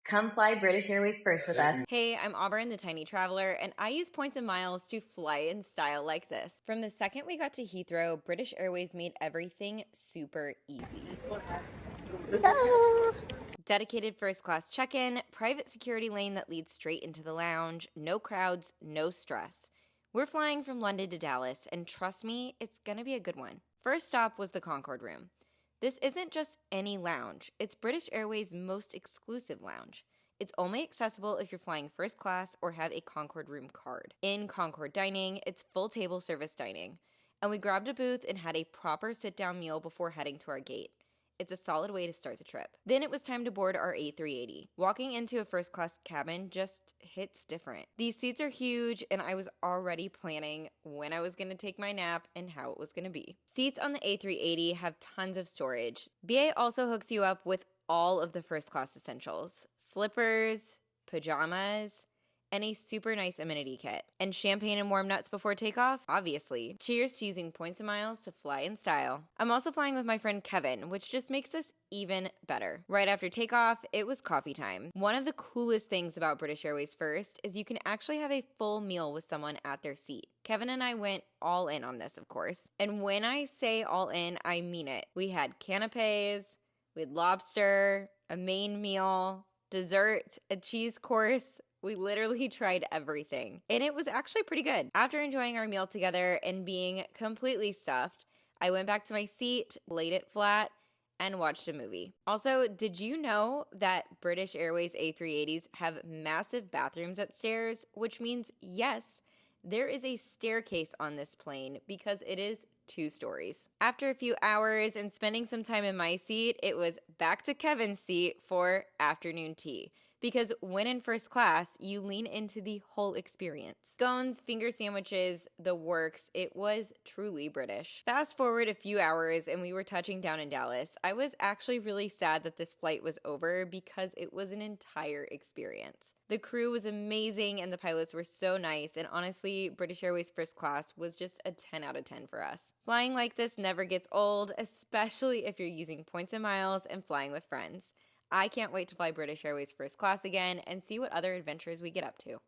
Come fly British Airways First with us. Hey, I'm Auburn, the Tiny Traveler, and I use points and miles to fly in style like this. From the second we got to Heathrow, British Airways made everything super easy. Dedicated first class check-in, private security lane that leads straight into the lounge, no crowds, no stress. We're flying from London to Dallas, and trust me, it's gonna be a good one. First stop was the Concorde room. This isn't just any lounge, it's British Airways' most exclusive lounge. It's only accessible if you're flying first class or have a Concorde room card. In Concorde dining, it's full table service dining. And we grabbed a booth and had a proper sit-down meal before heading to our gate. It's a solid way to start the trip. Then it was time to board our A380. Walking into a first class cabin just hits different. These seats are huge, and I was already planning when I was going to take my nap and how it was going to be. Seats on the A380 have tons of storage. BA also hooks you up with all of the first class essentials: slippers, pajamas, and a super nice amenity kit. And champagne and warm nuts before takeoff? Obviously. Cheers to using points and miles to fly in style. I'm also flying with my friend Kevin, which just makes this even better. Right after takeoff, it was coffee time. One of the coolest things about British Airways First is you can actually have a full meal with someone at their seat. Kevin and I went all in on this, of course. And when I say all in, I mean it. We had canapes, we had lobster, a main meal, dessert, a cheese course. We literally tried everything, and it was actually pretty good. After enjoying our meal together and being completely stuffed, I went back to my seat, laid it flat, and watched a movie. Also, did you know that British Airways A380s have massive bathrooms upstairs, which means, yes, there is a staircase on this plane because it is 2 stories. After a few hours and spending some time in my seat, it was back to Kevin's seat for afternoon tea. Because when in first class, you lean into the whole experience. Scones, finger sandwiches, the works. It was truly British. Fast forward a few hours and we were touching down in Dallas. I was actually really sad that this flight was over because it was an entire experience. The crew was amazing and the pilots were so nice, and honestly, British Airways First Class was just a 10 out of 10 for us. Flying like this never gets old, especially if you're using points and miles and flying with friends. I can't wait to fly British Airways First Class again and see what other adventures we get up to.